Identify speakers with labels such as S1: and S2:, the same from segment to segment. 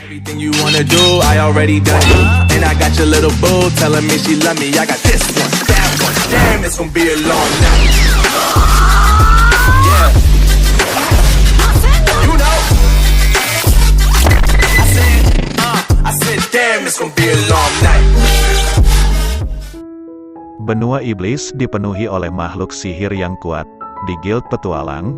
S1: Everything you wanna do, I already done it. And I got your little boo telling me she love me. I got this one, that one. Damn, it's gonna be a long night. Yeah. You know. I said, damn, it's gonna be a long night.
S2: Benua iblis dipenuhi oleh makhluk sihir yang kuat. Di Guild Petualang,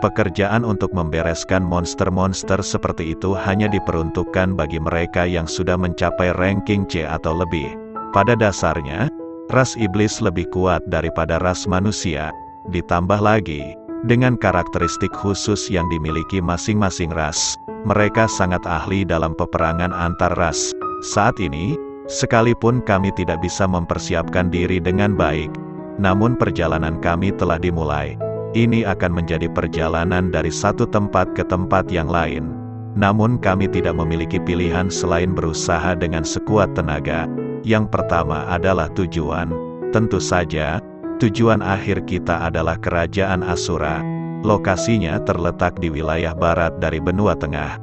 S2: pekerjaan untuk membereskan monster-monster seperti itu hanya diperuntukkan bagi mereka yang sudah mencapai ranking C atau lebih. Pada dasarnya, ras iblis lebih kuat daripada ras manusia. Ditambah lagi, dengan karakteristik khusus yang dimiliki masing-masing ras, mereka sangat ahli dalam peperangan antar ras. Saat ini, sekalipun kami tidak bisa mempersiapkan diri dengan baik, namun perjalanan kami telah dimulai. Ini akan menjadi perjalanan dari satu tempat ke tempat yang lain. Namun kami tidak memiliki pilihan selain berusaha dengan sekuat tenaga. Yang pertama adalah tujuan. Tentu saja, tujuan akhir kita adalah Kerajaan Asura. Lokasinya terletak di wilayah barat dari benua tengah.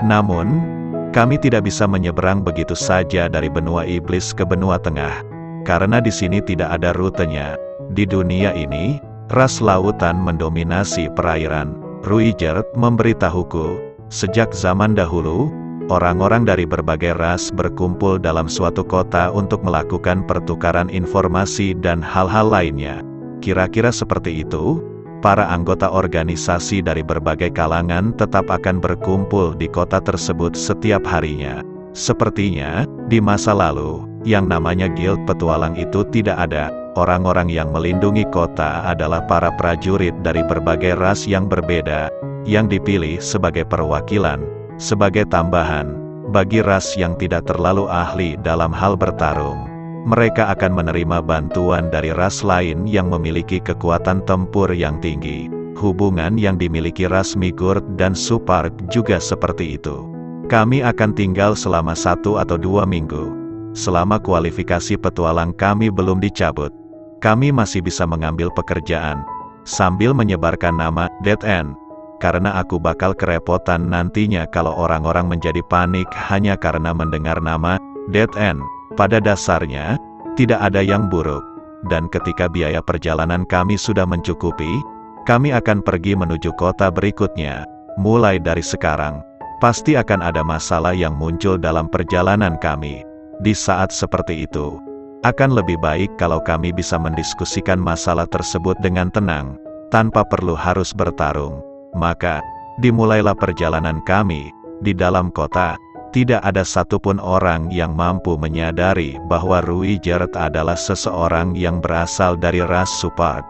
S2: Namun, kami tidak bisa menyeberang begitu saja dari benua iblis ke benua tengah. Karena di sini tidak ada rutenya. Di dunia ini, ras lautan mendominasi perairan. Ruijerd memberitahuku, sejak zaman dahulu, orang-orang dari berbagai ras berkumpul dalam suatu kota untuk melakukan pertukaran informasi dan hal-hal lainnya. Kira-kira seperti itu, para anggota organisasi dari berbagai kalangan tetap akan berkumpul di kota tersebut setiap harinya. Sepertinya, di masa lalu, yang namanya Guild Petualang itu tidak ada. Orang-orang yang melindungi kota adalah para prajurit dari berbagai ras yang berbeda, yang dipilih sebagai perwakilan, sebagai tambahan, bagi ras yang tidak terlalu ahli dalam hal bertarung. Mereka akan menerima bantuan dari ras lain yang memiliki kekuatan tempur yang tinggi. Hubungan yang dimiliki ras Migurd dan Suparg juga seperti itu. Kami akan tinggal selama 1 atau 2 minggu. Selama kualifikasi petualang kami belum dicabut, kami masih bisa mengambil pekerjaan, sambil menyebarkan nama Dead End. Karena aku bakal kerepotan nantinya kalau orang-orang menjadi panik hanya karena mendengar nama Dead End. Pada dasarnya, tidak ada yang buruk. Dan ketika biaya perjalanan kami sudah mencukupi, kami akan pergi menuju kota berikutnya. Mulai dari sekarang, pasti akan ada masalah yang muncul dalam perjalanan kami. Di saat seperti itu, akan lebih baik kalau kami bisa mendiskusikan masalah tersebut dengan tenang, tanpa perlu harus bertarung. Maka, dimulailah perjalanan kami. Di dalam kota, tidak ada satupun orang yang mampu menyadari bahwa Ruijerd adalah seseorang yang berasal dari ras Suparg.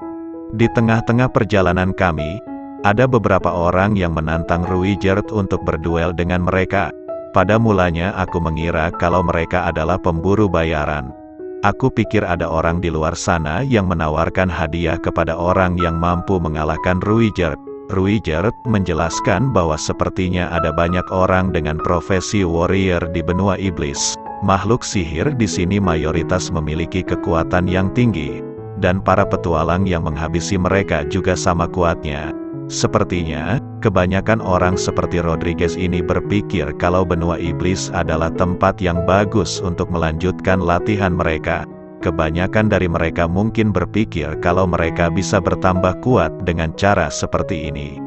S2: Di tengah-tengah perjalanan kami, ada beberapa orang yang menantang Ruijerd untuk berduel dengan mereka. Pada mulanya aku mengira kalau mereka adalah pemburu bayaran. Aku pikir ada orang di luar sana yang menawarkan hadiah kepada orang yang mampu mengalahkan Ruijerd. Ruijerd menjelaskan bahwa sepertinya ada banyak orang dengan profesi warrior di benua iblis. Makhluk sihir di sini mayoritas memiliki kekuatan yang tinggi, dan para petualang yang menghabisi mereka juga sama kuatnya. Sepertinya, kebanyakan orang seperti Rodriguez ini berpikir kalau benua iblis adalah tempat yang bagus untuk melanjutkan latihan mereka. Kebanyakan dari mereka mungkin berpikir kalau mereka bisa bertambah kuat dengan cara seperti ini.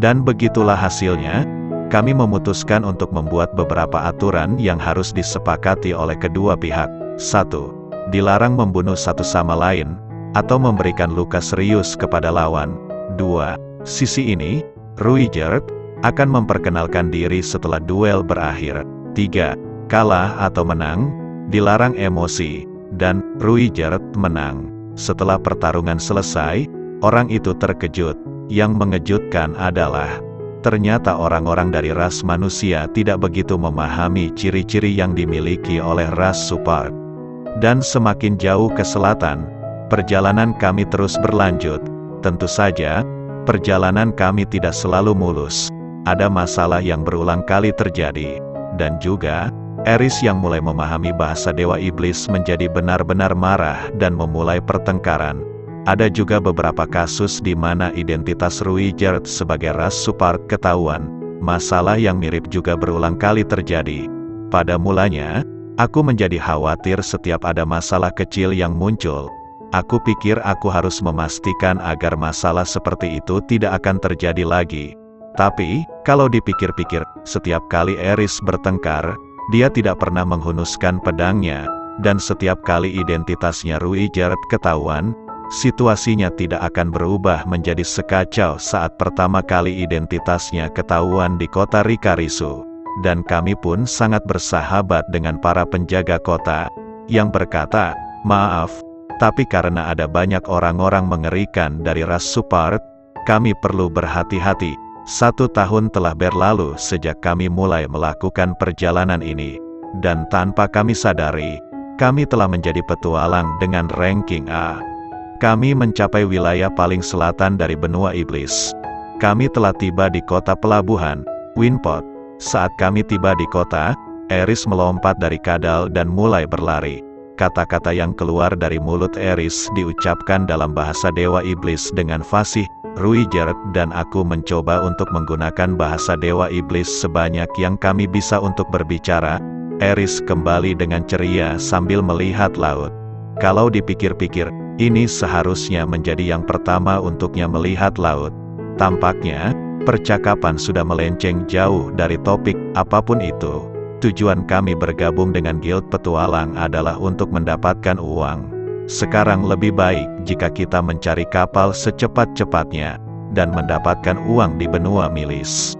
S2: Dan begitulah hasilnya, kami memutuskan untuk membuat beberapa aturan yang harus disepakati oleh kedua pihak. 1. Dilarang membunuh satu sama lain, atau memberikan luka serius kepada lawan. 2. Sisi ini, Ruijerd, akan memperkenalkan diri setelah duel berakhir. 3. Kalah atau menang, dilarang emosi, dan Ruijerd menang. Setelah pertarungan selesai, orang itu terkejut. Yang mengejutkan adalah, ternyata orang-orang dari ras manusia tidak begitu memahami ciri-ciri yang dimiliki oleh ras Suparg. Dan semakin jauh ke selatan, perjalanan kami terus berlanjut. Tentu saja, perjalanan kami tidak selalu mulus. Ada masalah yang berulang kali terjadi. Dan juga, Eris yang mulai memahami bahasa Dewa Iblis menjadi benar-benar marah dan memulai pertengkaran. Ada juga beberapa kasus di mana identitas Ruijerd sebagai ras Suparg ketahuan. masalah yang mirip juga berulang kali terjadi. Pada mulanya, aku menjadi khawatir setiap ada masalah kecil yang muncul. Aku pikir aku harus memastikan agar masalah seperti itu tidak akan terjadi lagi. Tapi, kalau dipikir-pikir, setiap kali Eris bertengkar, dia tidak pernah menghunuskan pedangnya, dan setiap kali identitasnya Ruijerd ketahuan, situasinya tidak akan berubah menjadi sekacau saat pertama kali identitasnya ketahuan di kota Rikarisu. Dan kami pun sangat bersahabat dengan para penjaga kota, yang berkata, "Maaf, tapi karena ada banyak orang-orang mengerikan dari ras Supart, kami perlu berhati-hati." 1 tahun telah berlalu sejak kami mulai melakukan perjalanan ini, dan tanpa kami sadari, kami telah menjadi petualang dengan ranking A. Kami mencapai wilayah paling selatan dari benua iblis. Kami telah tiba di kota pelabuhan, Winpot. Saat kami tiba di kota, Eris melompat dari kadal dan mulai berlari. Kata-kata yang keluar dari mulut Eris diucapkan dalam bahasa Dewa Iblis dengan fasih, Ruijerd, dan aku mencoba untuk menggunakan bahasa Dewa Iblis sebanyak yang kami bisa untuk berbicara. Eris kembali dengan ceria sambil melihat laut. Kalau dipikir-pikir, ini seharusnya menjadi yang pertama untuknya melihat laut. Tampaknya, percakapan sudah melenceng jauh dari topik apapun itu. Tujuan kami bergabung dengan Guild Petualang adalah untuk mendapatkan uang. Sekarang lebih baik jika kita mencari kapal secepat-cepatnya, dan mendapatkan uang di benua Milis.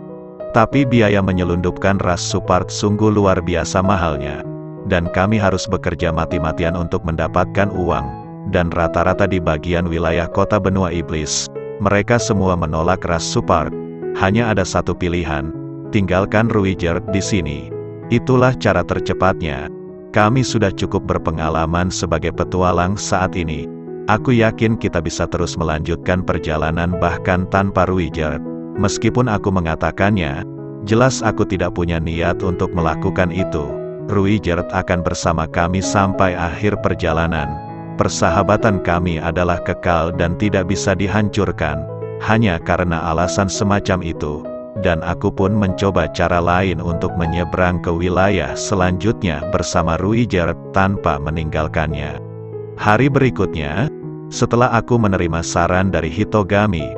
S2: Tapi biaya menyelundupkan ras Supart sungguh luar biasa mahalnya, dan kami harus bekerja mati-matian untuk mendapatkan uang, dan rata-rata di bagian wilayah kota benua iblis, mereka semua menolak ras Supart. Hanya ada satu pilihan, tinggalkan Ruijerd di sini. Itulah cara tercepatnya. Kami sudah cukup berpengalaman sebagai petualang saat ini. Aku yakin kita bisa terus melanjutkan perjalanan bahkan tanpa Ruijerd. Meskipun aku mengatakannya, jelas aku tidak punya niat untuk melakukan itu. Ruijerd akan bersama kami sampai akhir perjalanan. Persahabatan kami adalah kekal dan tidak bisa dihancurkan, hanya karena alasan semacam itu. Dan aku pun mencoba cara lain untuk menyeberang ke wilayah selanjutnya bersama Ruijerd tanpa meninggalkannya. Hari berikutnya, setelah aku menerima saran dari Hitogami,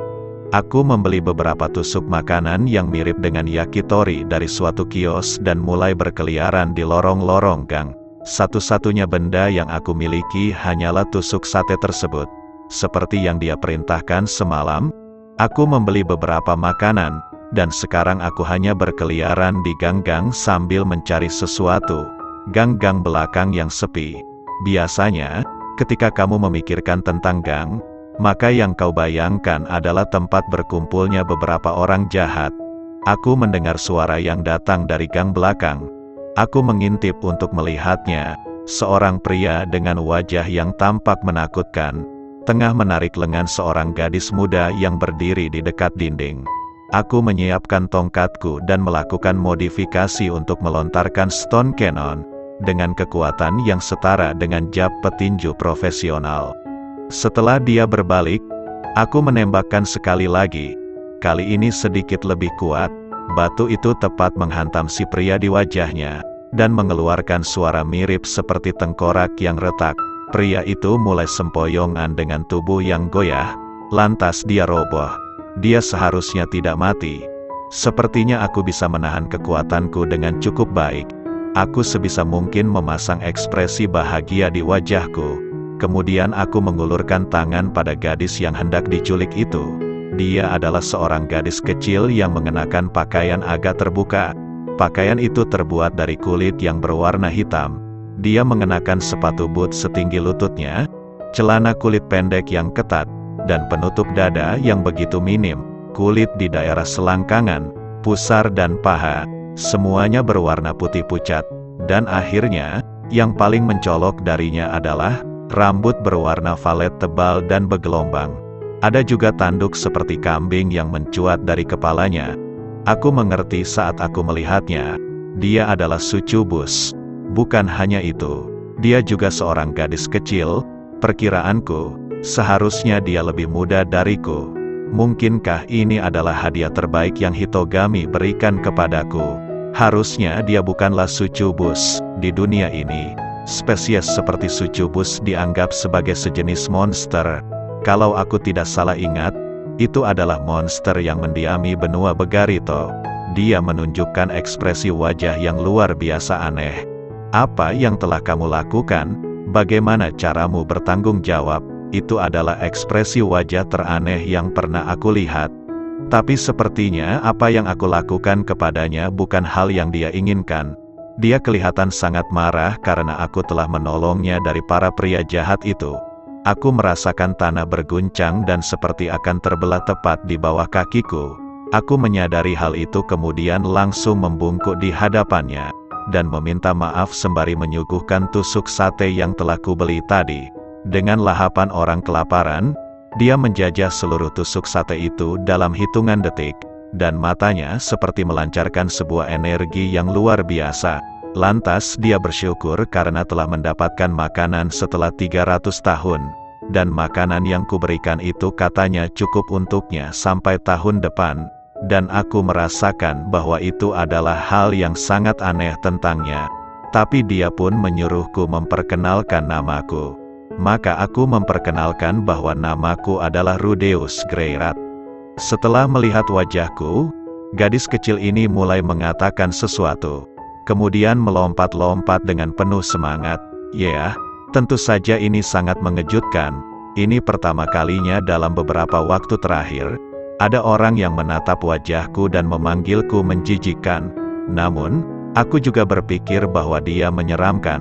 S2: aku membeli beberapa tusuk makanan yang mirip dengan yakitori dari suatu kios dan mulai berkeliaran di lorong-lorong gang. Satu-satunya benda yang aku miliki hanyalah tusuk sate tersebut. Seperti yang dia perintahkan semalam, aku membeli beberapa makanan, dan sekarang aku hanya berkeliaran di gang-gang sambil mencari sesuatu. Gang-gang belakang yang sepi. Biasanya, ketika kamu memikirkan tentang gang, maka yang kau bayangkan adalah tempat berkumpulnya beberapa orang jahat. Aku mendengar suara yang datang dari gang belakang. Aku mengintip untuk melihatnya. Seorang pria dengan wajah yang tampak menakutkan, tengah menarik lengan seorang gadis muda yang berdiri di dekat dinding. Aku menyiapkan tongkatku dan melakukan modifikasi untuk melontarkan stone cannon, dengan kekuatan yang setara dengan jab petinju profesional. Setelah dia berbalik, aku menembakkan sekali lagi. Kali ini sedikit lebih kuat. Batu itu tepat menghantam si pria di wajahnya, dan mengeluarkan suara mirip seperti tengkorak yang retak. Pria itu mulai sempoyongan dengan tubuh yang goyah, lantas dia roboh. Dia seharusnya tidak mati. Sepertinya aku bisa menahan kekuatanku dengan cukup baik. Aku sebisa mungkin memasang ekspresi bahagia di wajahku. Kemudian aku mengulurkan tangan pada gadis yang hendak diculik itu. Dia adalah seorang gadis kecil yang mengenakan pakaian agak terbuka. Pakaian itu terbuat dari kulit yang berwarna hitam. Dia mengenakan sepatu boot setinggi lututnya, celana kulit pendek yang ketat, dan penutup dada yang begitu minim. Kulit di daerah selangkangan, pusar dan paha, semuanya berwarna putih pucat. Dan akhirnya, yang paling mencolok darinya adalah rambut berwarna valet tebal dan bergelombang. Ada juga tanduk seperti kambing yang mencuat dari kepalanya. Aku mengerti saat aku melihatnya. Dia adalah Sucubus. Bukan hanya itu, dia juga seorang gadis kecil. Perkiraanku, seharusnya dia lebih muda dariku. Mungkinkah ini adalah hadiah terbaik yang Hitogami berikan kepadaku? Harusnya dia bukanlah sucubus. Di dunia ini, spesies seperti sucubus dianggap sebagai sejenis monster. Kalau aku tidak salah ingat, itu adalah monster yang mendiami benua Begarito. Dia menunjukkan ekspresi wajah yang luar biasa aneh. Apa yang telah kamu lakukan? Bagaimana caramu bertanggung jawab? Itu adalah ekspresi wajah teraneh yang pernah aku lihat. Tapi sepertinya apa yang aku lakukan kepadanya bukan hal yang dia inginkan. Dia kelihatan sangat marah karena aku telah menolongnya dari para pria jahat itu. Aku merasakan tanah berguncang dan seperti akan terbelah tepat di bawah kakiku. Aku menyadari hal itu kemudian langsung membungkuk di hadapannya, dan meminta maaf sembari menyuguhkan tusuk sate yang telah kubeli tadi. Dengan lahapan orang kelaparan, dia menjajah seluruh tusuk sate itu dalam hitungan detik, dan matanya seperti melancarkan sebuah energi yang luar biasa. Lantas dia bersyukur karena telah mendapatkan makanan setelah 300 tahun, dan makanan yang kuberikan itu katanya cukup untuknya sampai tahun depan, dan aku merasakan bahwa itu adalah hal yang sangat aneh tentangnya. Tapi dia pun menyuruhku memperkenalkan namaku. Maka aku memperkenalkan bahwa namaku adalah Rudeus Greyrat. Setelah melihat wajahku, gadis kecil ini mulai mengatakan sesuatu. Kemudian melompat-lompat dengan penuh semangat. Ya, tentu saja ini sangat mengejutkan. Ini pertama kalinya dalam beberapa waktu terakhir, ada orang yang menatap wajahku dan memanggilku menjijikkan. Namun, aku juga berpikir bahwa dia menyeramkan.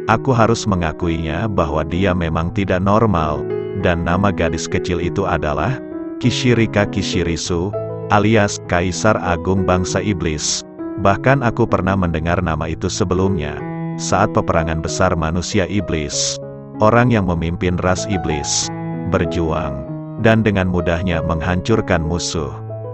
S2: Aku harus mengakuinya bahwa dia memang tidak normal, dan nama gadis kecil itu adalah Kishirika Kishirisu, alias Kaisar Agung Bangsa Iblis. Bahkan aku pernah mendengar nama itu sebelumnya, saat peperangan besar manusia iblis. Orang yang memimpin ras iblis, berjuang, dan dengan mudahnya menghancurkan musuh.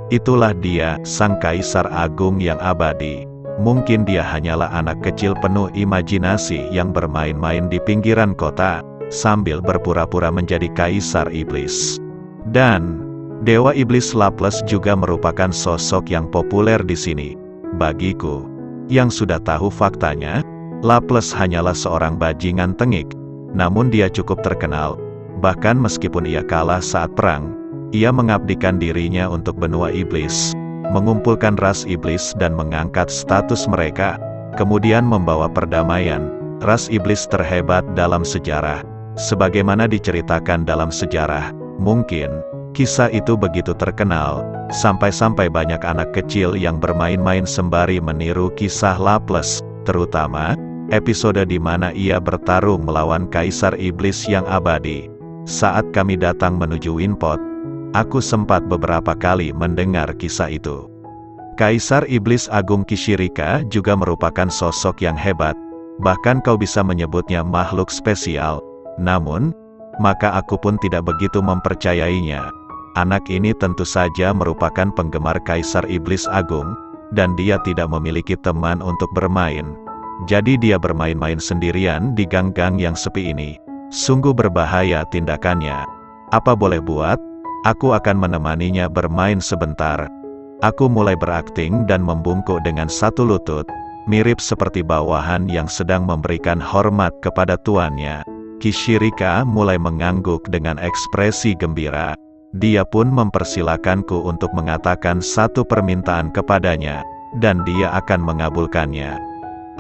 S2: Itulah dia, Sang Kaisar Agung yang abadi. Mungkin dia hanyalah anak kecil penuh imajinasi yang bermain-main di pinggiran kota, sambil berpura-pura menjadi kaisar iblis. Dan, Dewa Iblis Laples juga merupakan sosok yang populer di sini. Bagiku, yang sudah tahu faktanya, Laples hanyalah seorang bajingan tengik, namun dia cukup terkenal. Bahkan meskipun ia kalah saat perang, ia mengabdikan dirinya untuk benua iblis, mengumpulkan ras iblis dan mengangkat status mereka, kemudian membawa perdamaian, ras iblis terhebat dalam sejarah. Sebagaimana diceritakan dalam sejarah, mungkin, kisah itu begitu terkenal, sampai-sampai banyak anak kecil yang bermain-main sembari meniru kisah Laples, terutama, episode di mana ia bertarung melawan Kaisar Iblis yang abadi. Saat kami datang menuju Winpot, aku sempat beberapa kali mendengar kisah itu. Kaisar Iblis Agung Kishirika juga merupakan sosok yang hebat, bahkan kau bisa menyebutnya makhluk spesial. Namun, maka aku pun tidak begitu mempercayainya. Anak ini tentu saja merupakan penggemar Kaisar Iblis Agung, dan dia tidak memiliki teman untuk bermain. Jadi dia bermain-main sendirian di gang-gang yang sepi ini. Sungguh berbahaya tindakannya. Apa boleh buat? Aku akan menemaninya bermain sebentar. Aku mulai berakting dan membungkuk dengan satu lutut, mirip seperti bawahan yang sedang memberikan hormat kepada tuannya. Kishirika mulai mengangguk dengan ekspresi gembira. Dia pun mempersilakanku untuk mengatakan satu permintaan kepadanya, dan dia akan mengabulkannya.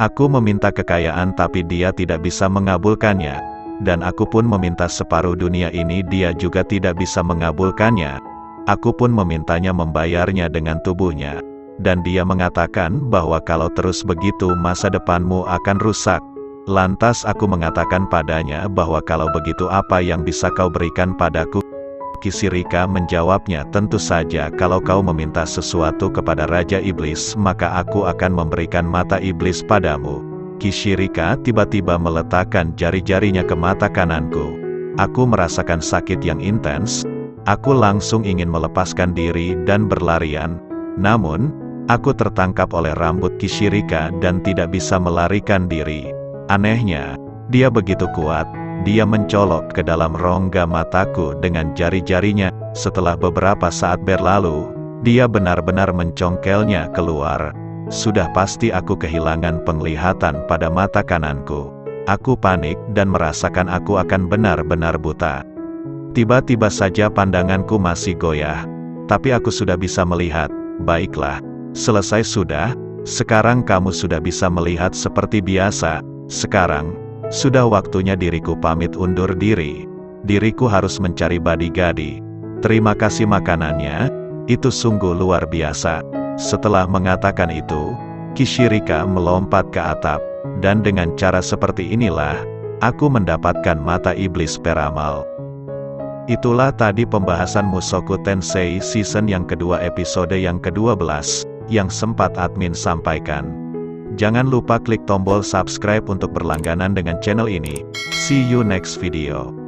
S2: Aku meminta kekayaan tapi dia tidak bisa mengabulkannya. Dan aku pun meminta separuh dunia ini, dia juga tidak bisa mengabulkannya. Aku pun memintanya membayarnya dengan tubuhnya. Dan dia mengatakan bahwa kalau terus begitu masa depanmu akan rusak. Lantas aku mengatakan padanya bahwa kalau begitu apa yang bisa kau berikan padaku? Kishirika menjawabnya, tentu saja kalau kau meminta sesuatu kepada Raja Iblis maka aku akan memberikan mata iblis padamu. Kishirika tiba-tiba meletakkan jari-jarinya ke mata kananku. Aku merasakan sakit yang intens. Aku langsung ingin melepaskan diri dan berlarian. Namun, aku tertangkap oleh rambut Kishirika dan tidak bisa melarikan diri. Anehnya, dia begitu kuat, Dia mencolok ke dalam rongga mataku dengan jari-jarinya. Setelah beberapa saat berlalu, dia benar-benar mencongkelnya keluar. Sudah pasti aku kehilangan penglihatan pada mata kananku. Aku panik dan merasakan aku akan benar-benar buta. Tiba-tiba saja pandanganku masih goyah. Tapi aku sudah bisa melihat. Baiklah, selesai sudah. Sekarang kamu sudah bisa melihat seperti biasa. Sekarang, sudah waktunya diriku pamit undur diri. Diriku harus mencari Badigadi. Terima kasih makanannya, itu sungguh luar biasa. Setelah mengatakan itu, Kishirika melompat ke atap, dan dengan cara seperti inilah, aku mendapatkan mata iblis peramal. Itulah tadi pembahasan Mushoku Tensei season yang kedua episode yang ke-12, yang sempat admin sampaikan. Jangan lupa klik tombol subscribe untuk berlangganan dengan channel ini. See you next video.